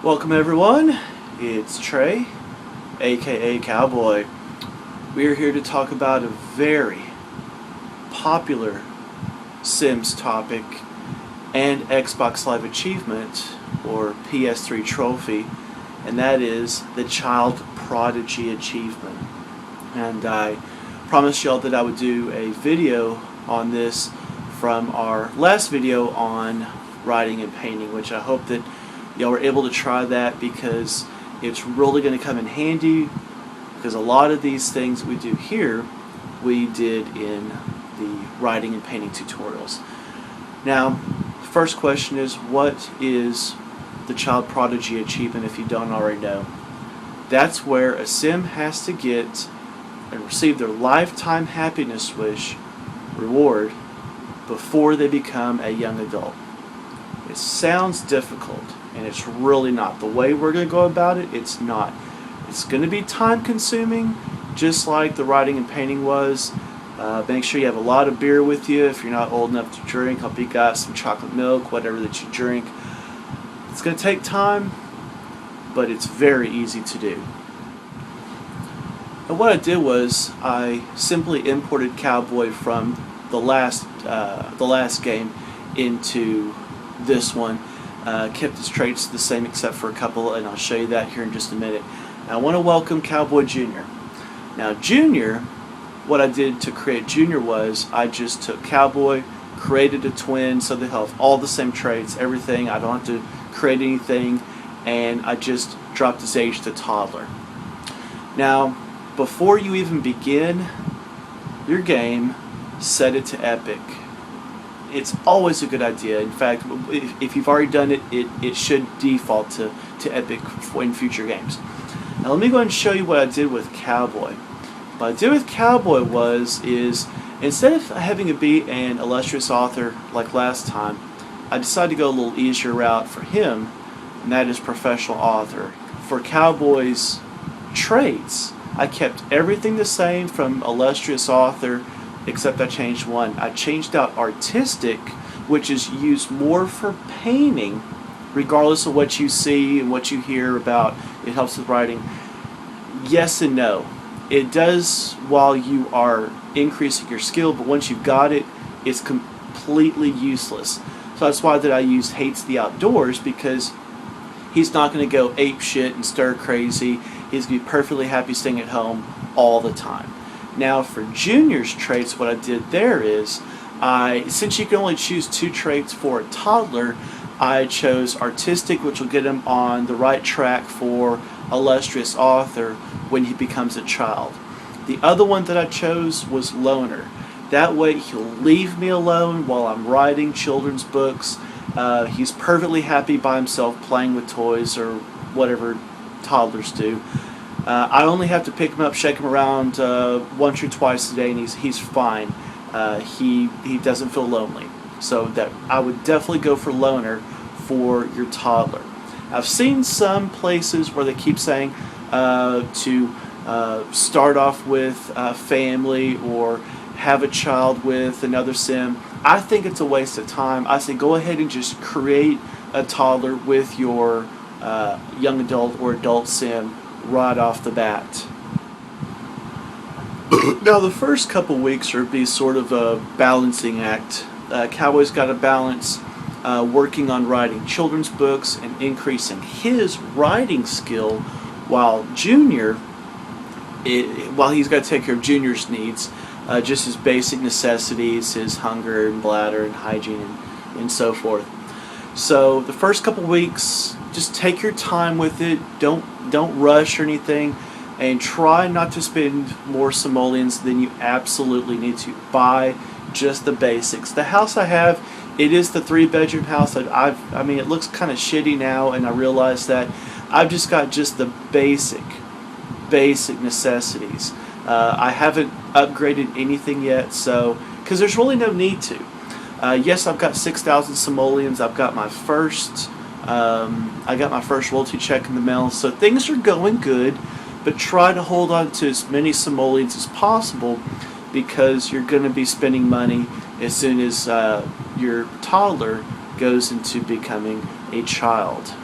Welcome everyone, it's Trey, aka Cowboy. We are here to talk about a very popular Sims topic and Xbox Live achievement, or PS3 trophy, and that is the Child Prodigy achievement. And I promised y'all that I would do a video on this from our last video on writing and painting, which I hope that y'all were able to try that, because it's really going to come in handy, because a lot of these things that we do here we did in the writing and painting tutorials. Now, the first question is, what is the Child Prodigy achievement if you don't already know? That's where a Sim has to get and receive their lifetime happiness wish reward before they become a young adult. It sounds difficult, and it's really not. The way we're going to go about it, it's not. It's going to be time consuming, just like the writing and painting was. Make sure you have a lot of beer with you if you're not old enough to drink. Hope you got some chocolate milk, whatever that you drink. It's going to take time, but it's very easy to do. And what I did was I simply imported Cowboy from the last game into this one. Kept his traits the same except for a couple, and I'll show you that here in just a minute. Now, I want to welcome Cowboy Jr. Now, Jr., what I did to create Jr. was I just took Cowboy, created a twin so they have all the same traits, everything. I don't have to create anything, and I just dropped his age to toddler. Now, before you even begin your game, set it to epic. It's always a good idea. In fact, if you've already done it, it should default to epic in future games. Now let me go ahead and show you what I did with Cowboy. What I did with Cowboy is instead of having it be an illustrious author like last time, I decided to go a little easier route for him, and that is professional author. For Cowboy's traits, I kept everything the same from illustrious author, except I changed one. I changed out artistic, which is used more for painting, regardless of what you see and what you hear about. It helps with writing. Yes and no. It does while you are increasing your skill, but once you've got it, it's completely useless. So that's why that I use hates the outdoors, because he's not going to go ape shit and stir crazy. He's going to be perfectly happy staying at home all the time. Now for Junior's traits, what I did there is, since you can only choose 2 traits for a toddler, I chose artistic, which will get him on the right track for illustrious author when he becomes a child. The other one that I chose was loner. That way he'll leave me alone while I'm writing children's books. He's perfectly happy by himself playing with toys or whatever toddlers do. I only have to pick him up, shake him around once or twice a day, and he's fine. He doesn't feel lonely. So that I would definitely go for loner for your toddler. I've seen some places where they keep saying to start off with family or have a child with another Sim. I think it's a waste of time. I say go ahead and just create a toddler with your young adult or adult Sim right off the bat. Now the first couple weeks are be sort of a balancing act. Cowboy's got to balance working on writing children's books and increasing his writing skill, while Junior, while he's got to take care of Junior's needs, just his basic necessities, his hunger and bladder and hygiene and so forth. So the first couple weeks, just take your time with it. Don't rush or anything, and try not to spend more simoleons than you absolutely need to. Buy just the basics. The house I have, it is the 3-bedroom house. I mean, it looks kind of shitty now, and I realize that I've just got just the basic necessities. I haven't upgraded anything yet, so because there's really no need to. Yes, I've got 6,000 simoleons. I've got my first royalty check in the mail, so things are going good. But try to hold on to as many simoleons as possible, because you're going to be spending money as soon as your toddler goes into becoming a child.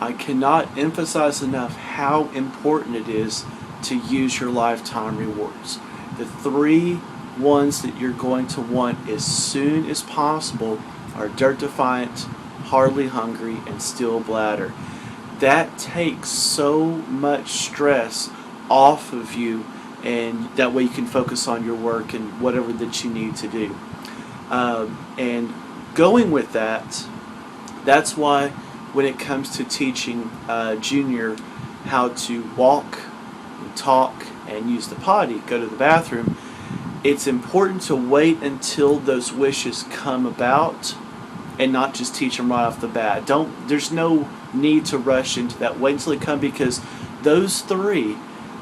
I cannot emphasize enough how important it is to use your lifetime rewards. The 3 ones that you're going to want as soon as possible are Dirt Defiant, Hardly Hungry, and Steel Bladder. That takes so much stress off of you, and that way you can focus on your work and whatever that you need to do. And going with that, that's why when it comes to teaching Junior how to walk and talk and use the potty, go to the bathroom, it's important to wait until those wishes come about and not just teach them right off the bat. There's no need to rush into that. Wait until they come, because those 3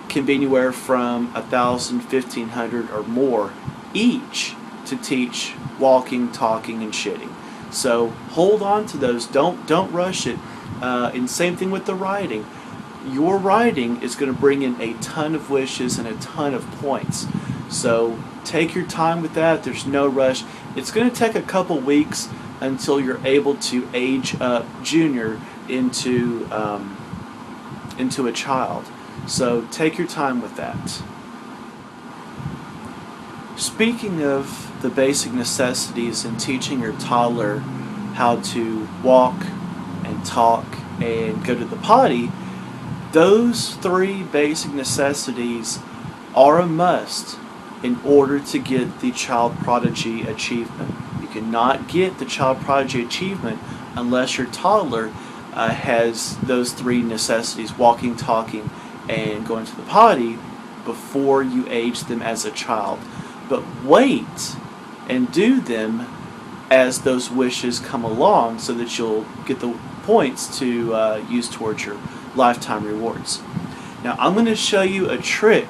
can be anywhere from 1,000, 1,500 or more each to teach walking, talking, and shitting. So hold on to those. Don't rush it. And same thing with the writing. Your writing is going to bring in a ton of wishes and a ton of points. So take your time with that. There's no rush. It's going to take a couple weeks until you're able to age up Junior into a child. So take your time with that. Speaking of the basic necessities in teaching your toddler how to walk and talk and go to the potty, those 3 basic necessities are a must in order to get the Child Prodigy achievement. You cannot get the Child Prodigy achievement unless your toddler has those 3 necessities: walking, talking, and going to the potty, before you age them as a child. But wait and do them as those wishes come along, so that you'll get the points to use towards your lifetime rewards. Now I'm going to show you a trick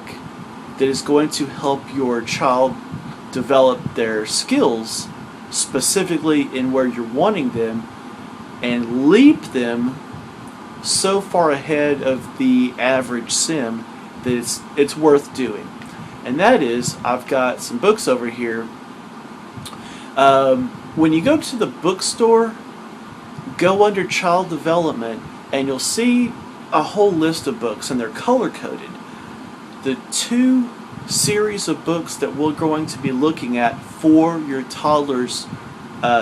that is going to help your child develop their skills specifically in where you're wanting them, and leap them so far ahead of the average sim that it's worth doing. And that is, I've got some books over here. When you go to the bookstore, go under Child Development, and you'll see a whole list of books, and they're color-coded. The 2 series of books that we're going to be looking at for your toddler's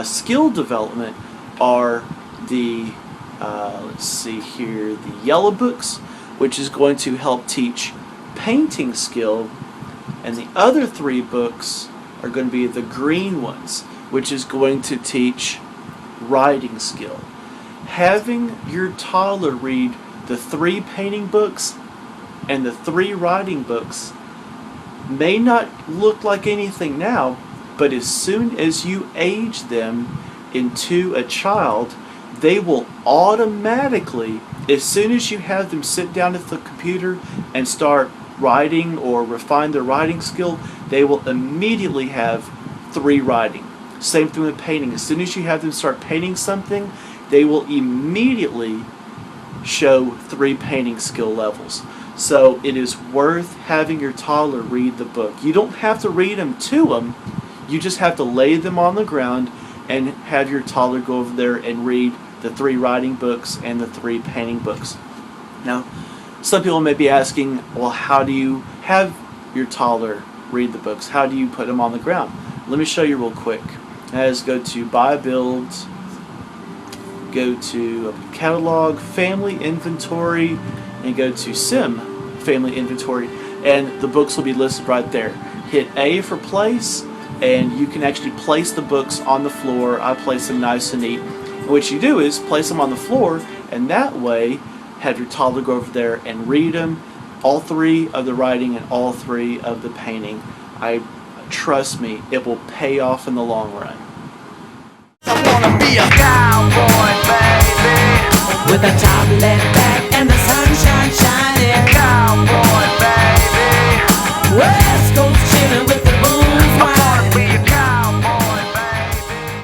skill development are the, let's see here, the yellow books, which is going to help teach painting skill, and the other 3 books are going to be the green ones, which is going to teach writing skill. Having your toddler read the 3 painting books and the 3 writing books may not look like anything now, but as soon as you age them into a child, they will automatically, as soon as you have them sit down at the computer and start writing or refine their writing skill, they will immediately have 3 writing. Same thing with painting. As soon as you have them start painting something, they will immediately show 3 painting skill levels. So it is worth having your toddler read the book. You don't have to read them to them. You just have to lay them on the ground and have your toddler go over there and read the 3 writing books and the 3 painting books. Now, some people may be asking, well, how do you have your toddler read the books? How do you put them on the ground? Let me show you real quick. That is, go to Buy Builds, go to Catalog, Family Inventory, and go to Sim Family Inventory, and the books will be listed right there. Hit A for place, and you can actually place the books on the floor. I place them nice and neat. And what you do is place them on the floor, and that way have your toddler go over there and read them, all 3 of the writing and all 3 of the painting. Trust me, it will pay off in the long run. I wanna be a cowboy, baby, with a toddler.